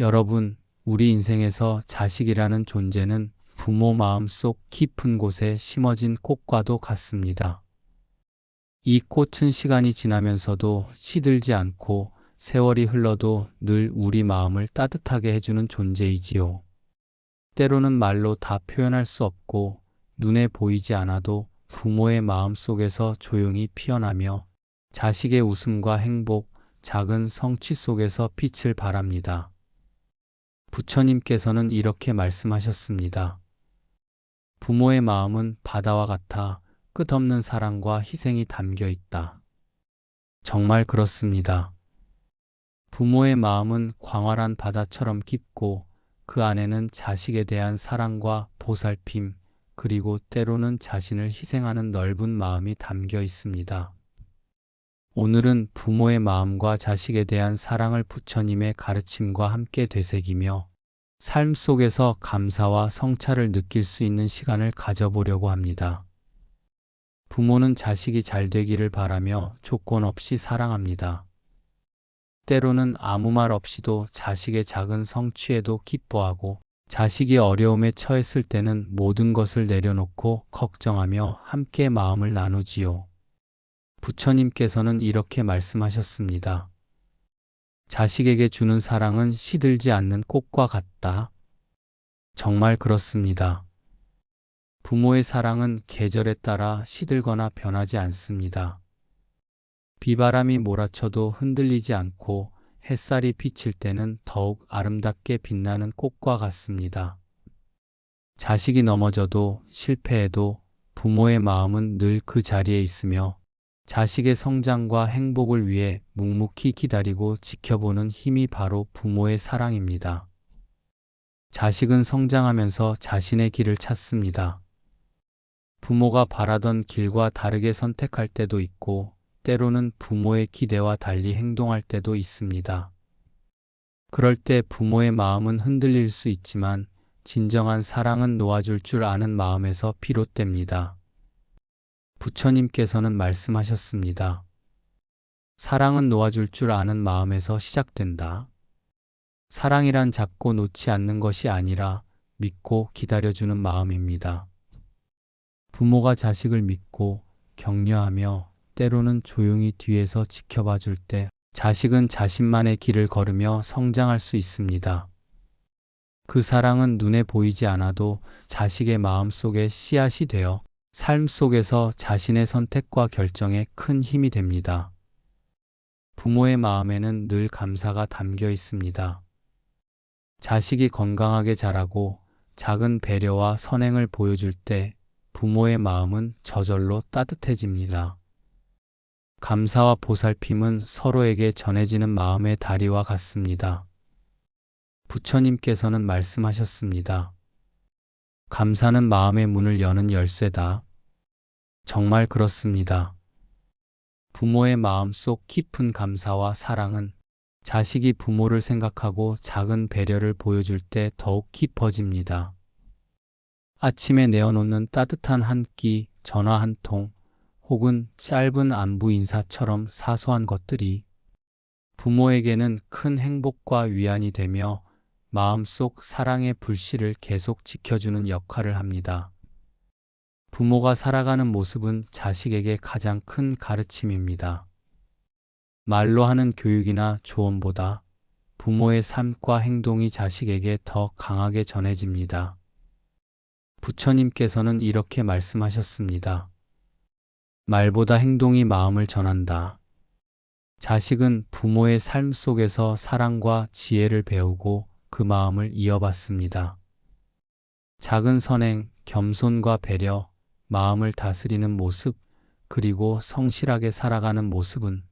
여러분, 우리 인생에서 자식이라는 존재는 부모 마음속 깊은 곳에 심어진 꽃과도 같습니다. 이 꽃은 시간이 지나면서도 시들지 않고 세월이 흘러도 늘 우리 마음을 따뜻하게 해주는 존재이지요. 때로는 말로 다 표현할 수 없고 눈에 보이지 않아도 부모의 마음 속에서 조용히 피어나며 자식의 웃음과 행복, 작은 성취 속에서 빛을 발합니다. 부처님께서는 이렇게 말씀하셨습니다. 부모의 마음은 바다와 같아 끝없는 사랑과 희생이 담겨 있다. 정말 그렇습니다. 부모의 마음은 광활한 바다처럼 깊고 그 안에는 자식에 대한 사랑과 보살핌, 그리고 때로는 자신을 희생하는 넓은 마음이 담겨 있습니다. 오늘은 부모의 마음과 자식에 대한 사랑을 부처님의 가르침과 함께 되새기며 삶 속에서 감사와 성찰을 느낄 수 있는 시간을 가져보려고 합니다. 부모는 자식이 잘 되기를 바라며 조건 없이 사랑합니다. 때로는 아무 말 없이도 자식의 작은 성취에도 기뻐하고 자식이 어려움에 처했을 때는 모든 것을 내려놓고 걱정하며 함께 마음을 나누지요. 부처님께서는 이렇게 말씀하셨습니다. 자식에게 주는 사랑은 시들지 않는 꽃과 같다. 정말 그렇습니다. 부모의 사랑은 계절에 따라 시들거나 변하지 않습니다. 비바람이 몰아쳐도 흔들리지 않고 햇살이 비칠 때는 더욱 아름답게 빛나는 꽃과 같습니다. 자식이 넘어져도 실패해도 부모의 마음은 늘 그 자리에 있으며 자식의 성장과 행복을 위해 묵묵히 기다리고 지켜보는 힘이 바로 부모의 사랑입니다. 자식은 성장하면서 자신의 길을 찾습니다. 부모가 바라던 길과 다르게 선택할 때도 있고 때로는 부모의 기대와 달리 행동할 때도 있습니다. 그럴 때 부모의 마음은 흔들릴 수 있지만 진정한 사랑은 놓아줄 줄 아는 마음에서 비롯됩니다. 부처님께서는 말씀하셨습니다. 사랑은 놓아줄 줄 아는 마음에서 시작된다. 사랑이란 잡고 놓지 않는 것이 아니라 믿고 기다려주는 마음입니다. 부모가 자식을 믿고 격려하며 때로는 조용히 뒤에서 지켜봐 줄 때 자식은 자신만의 길을 걸으며 성장할 수 있습니다. 그 사랑은 눈에 보이지 않아도 자식의 마음 속에 씨앗이 되어 삶 속에서 자신의 선택과 결정에 큰 힘이 됩니다. 부모의 마음에는 늘 감사가 담겨 있습니다. 자식이 건강하게 자라고 작은 배려와 선행을 보여줄 때 부모의 마음은 저절로 따뜻해집니다. 감사와 보살핌은 서로에게 전해지는 마음의 다리와 같습니다. 부처님께서는 말씀하셨습니다. 감사는 마음의 문을 여는 열쇠다. 정말 그렇습니다. 부모의 마음 속 깊은 감사와 사랑은 자식이 부모를 생각하고 작은 배려를 보여줄 때 더욱 깊어집니다. 아침에 내어놓는 따뜻한 한 끼, 전화 한 통, 혹은 짧은 안부 인사처럼 사소한 것들이 부모에게는 큰 행복과 위안이 되며 마음속 사랑의 불씨를 계속 지켜주는 역할을 합니다. 부모가 살아가는 모습은 자식에게 가장 큰 가르침입니다. 말로 하는 교육이나 조언보다 부모의 삶과 행동이 자식에게 더 강하게 전해집니다. 부처님께서는 이렇게 말씀하셨습니다. 말보다 행동이 마음을 전한다. 자식은 부모의 삶 속에서 사랑과 지혜를 배우고 그 마음을 이어받습니다. 작은 선행, 겸손과 배려, 마음을 다스리는 모습, 그리고 성실하게 살아가는 모습은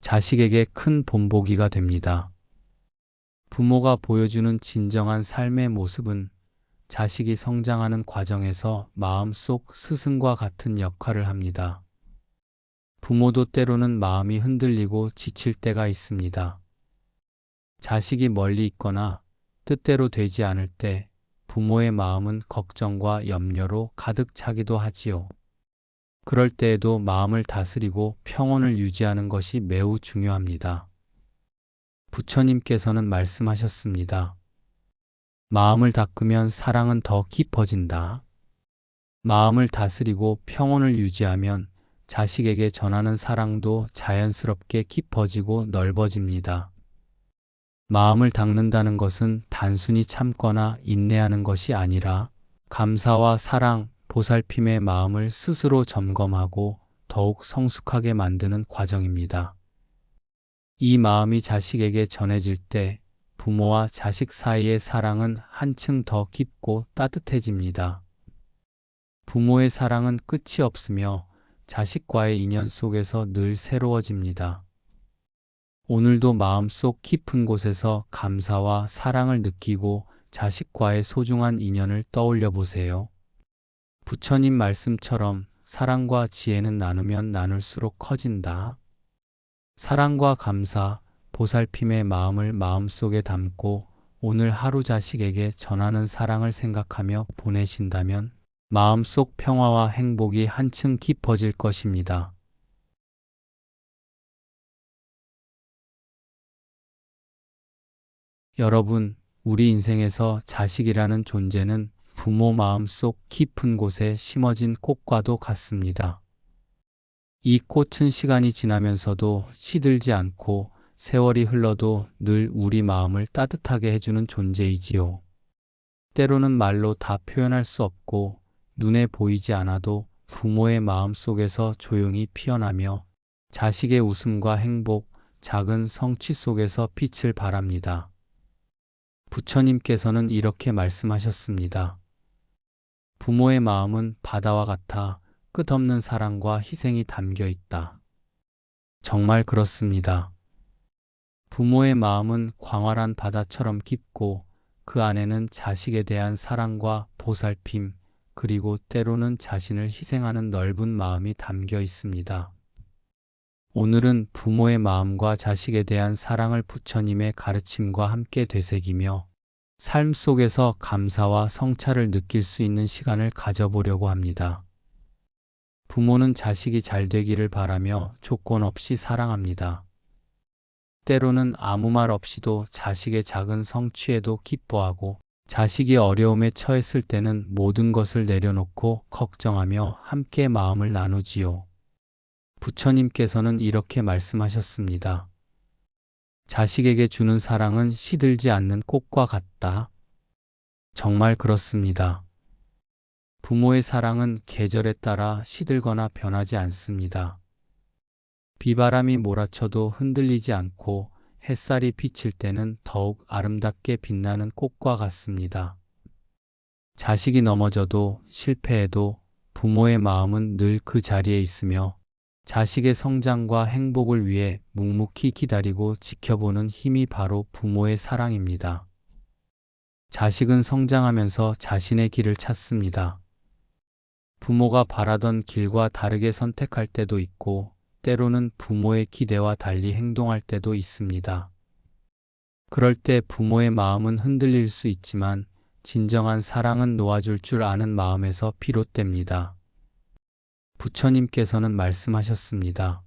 자식에게 큰 본보기가 됩니다. 부모가 보여주는 진정한 삶의 모습은 자식이 성장하는 과정에서 마음속 스승과 같은 역할을 합니다. 부모도 때로는 마음이 흔들리고 지칠 때가 있습니다. 자식이 멀리 있거나 뜻대로 되지 않을 때 부모의 마음은 걱정과 염려로 가득 차기도 하지요. 그럴 때에도 마음을 다스리고 평온을 유지하는 것이 매우 중요합니다. 부처님께서는 말씀하셨습니다. 마음을 닦으면 사랑은 더 깊어진다. 마음을 다스리고 평온을 유지하면 자식에게 전하는 사랑도 자연스럽게 깊어지고 넓어집니다. 마음을 닦는다는 것은 단순히 참거나 인내하는 것이 아니라 감사와 사랑, 보살핌의 마음을 스스로 점검하고 더욱 성숙하게 만드는 과정입니다. 이 마음이 자식에게 전해질 때 부모와 자식 사이의 사랑은 한층 더 깊고 따뜻해집니다. 부모의 사랑은 끝이 없으며 자식과의 인연 속에서 늘 새로워집니다. 오늘도 마음속 깊은 곳에서 감사와 사랑을 느끼고 자식과의 소중한 인연을 떠올려 보세요. 부처님 말씀처럼 사랑과 지혜는 나누면 나눌수록 커진다. 사랑과 감사, 보살핌의 마음을 마음속에 담고 오늘 하루 자식에게 전하는 사랑을 생각하며 보내신다면 마음속 평화와 행복이 한층 깊어질 것입니다. 여러분, 우리 인생에서 자식이라는 존재는 부모 마음속 깊은 곳에 심어진 꽃과도 같습니다. 이 꽃은 시간이 지나면서도 시들지 않고 세월이 흘러도 늘 우리 마음을 따뜻하게 해주는 존재이지요. 때로는 말로 다 표현할 수 없고 눈에 보이지 않아도 부모의 마음 속에서 조용히 피어나며 자식의 웃음과 행복, 작은 성취 속에서 빛을 발합니다. 부처님께서는 이렇게 말씀하셨습니다. 부모의 마음은 바다와 같아 끝없는 사랑과 희생이 담겨 있다. 정말 그렇습니다. 부모의 마음은 광활한 바다처럼 깊고 그 안에는 자식에 대한 사랑과 보살핌, 그리고 때로는 자신을 희생하는 넓은 마음이 담겨 있습니다. 오늘은 부모의 마음과 자식에 대한 사랑을 부처님의 가르침과 함께 되새기며 삶 속에서 감사와 성찰을 느낄 수 있는 시간을 가져보려고 합니다. 부모는 자식이 잘 되기를 바라며 조건 없이 사랑합니다. 때로는 아무 말 없이도 자식의 작은 성취에도 기뻐하고 자식이 어려움에 처했을 때는 모든 것을 내려놓고 걱정하며 함께 마음을 나누지요. 부처님께서는 이렇게 말씀하셨습니다. 자식에게 주는 사랑은 시들지 않는 꽃과 같다. 정말 그렇습니다. 부모의 사랑은 계절에 따라 시들거나 변하지 않습니다. 비바람이 몰아쳐도 흔들리지 않고 햇살이 비칠 때는 더욱 아름답게 빛나는 꽃과 같습니다. 자식이 넘어져도 실패해도 부모의 마음은 늘 그 자리에 있으며 자식의 성장과 행복을 위해 묵묵히 기다리고 지켜보는 힘이 바로 부모의 사랑입니다. 자식은 성장하면서 자신의 길을 찾습니다. 부모가 바라던 길과 다르게 선택할 때도 있고 때로는 부모의 기대와 달리 행동할 때도 있습니다. 그럴 때 부모의 마음은 흔들릴 수 있지만 진정한 사랑은 놓아줄 줄 아는 마음에서 비롯됩니다. 부처님께서는 말씀하셨습니다.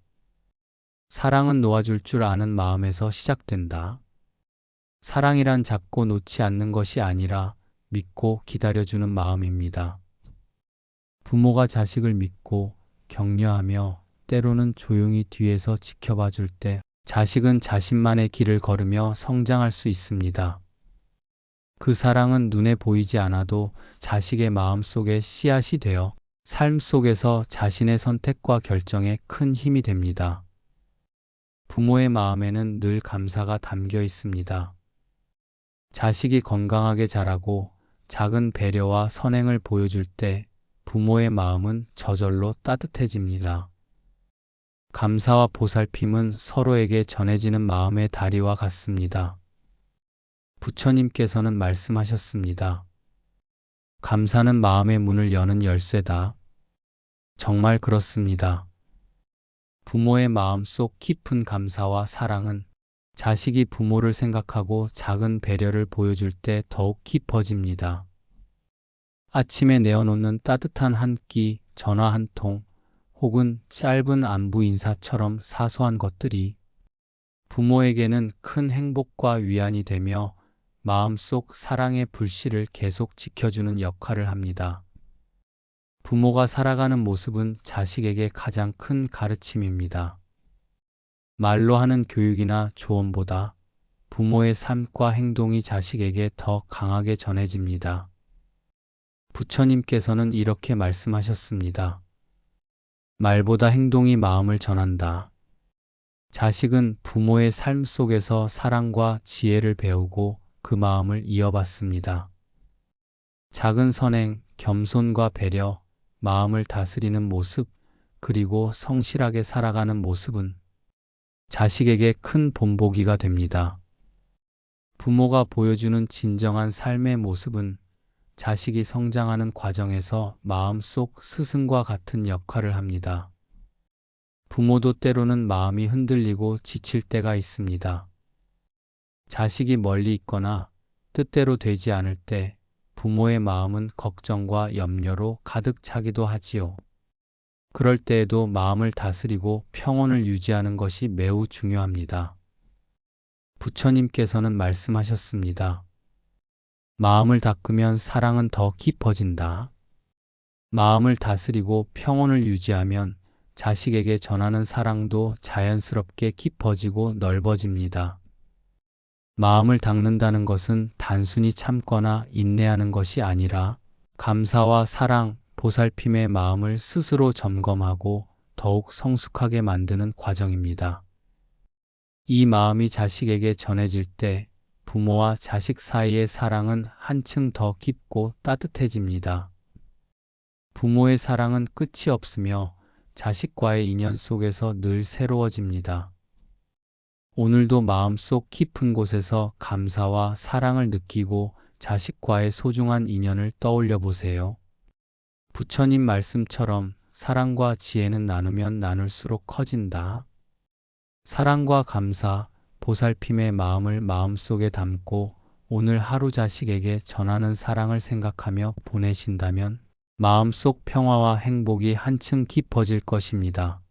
사랑은 놓아줄 줄 아는 마음에서 시작된다. 사랑이란 잡고 놓지 않는 것이 아니라 믿고 기다려주는 마음입니다. 부모가 자식을 믿고 격려하며 때로는 조용히 뒤에서 지켜봐 줄 때 자식은 자신만의 길을 걸으며 성장할 수 있습니다. 그 사랑은 눈에 보이지 않아도 자식의 마음 속에 씨앗이 되어 삶 속에서 자신의 선택과 결정에 큰 힘이 됩니다. 부모의 마음에는 늘 감사가 담겨 있습니다. 자식이 건강하게 자라고 작은 배려와 선행을 보여줄 때 부모의 마음은 저절로 따뜻해집니다. 감사와 보살핌은 서로에게 전해지는 마음의 다리와 같습니다. 부처님께서는 말씀하셨습니다. 감사는 마음의 문을 여는 열쇠다. 정말 그렇습니다. 부모의 마음속 깊은 감사와 사랑은 자식이 부모를 생각하고 작은 배려를 보여줄 때 더욱 깊어집니다. 아침에 내어놓는 따뜻한 한 끼, 전화 한 통, 혹은 짧은 안부 인사처럼 사소한 것들이 부모에게는 큰 행복과 위안이 되며 마음속 사랑의 불씨를 계속 지켜주는 역할을 합니다. 부모가 살아가는 모습은 자식에게 가장 큰 가르침입니다. 말로 하는 교육이나 조언보다 부모의 삶과 행동이 자식에게 더 강하게 전해집니다. 부처님께서는 이렇게 말씀하셨습니다. 말보다 행동이 마음을 전한다. 자식은 부모의 삶 속에서 사랑과 지혜를 배우고 그 마음을 이어받습니다. 작은 선행, 겸손과 배려, 마음을 다스리는 모습, 그리고 성실하게 살아가는 모습은 자식에게 큰 본보기가 됩니다. 부모가 보여주는 진정한 삶의 모습은 자식이 성장하는 과정에서 마음속 스승과 같은 역할을 합니다. 부모도 때로는 마음이 흔들리고 지칠 때가 있습니다. 자식이 멀리 있거나 뜻대로 되지 않을 때 부모의 마음은 걱정과 염려로 가득 차기도 하지요. 그럴 때에도 마음을 다스리고 평온을 유지하는 것이 매우 중요합니다. 부처님께서는 말씀하셨습니다. 마음을 닦으면 사랑은 더 깊어진다. 마음을 다스리고 평온을 유지하면 자식에게 전하는 사랑도 자연스럽게 깊어지고 넓어집니다. 마음을 닦는다는 것은 단순히 참거나 인내하는 것이 아니라 감사와 사랑, 보살핌의 마음을 스스로 점검하고 더욱 성숙하게 만드는 과정입니다. 이 마음이 자식에게 전해질 때 부모와 자식 사이의 사랑은 한층 더 깊고 따뜻해집니다. 부모의 사랑은 끝이 없으며 자식과의 인연 속에서 늘 새로워집니다. 오늘도 마음속 깊은 곳에서 감사와 사랑을 느끼고 자식과의 소중한 인연을 떠올려 보세요. 부처님 말씀처럼 사랑과 지혜는 나누면 나눌수록 커진다. 사랑과 감사, 보살핌의 마음을 마음속에 담고 오늘 하루 자식에게 전하는 사랑을 생각하며 보내신다면 마음속 평화와 행복이 한층 깊어질 것입니다.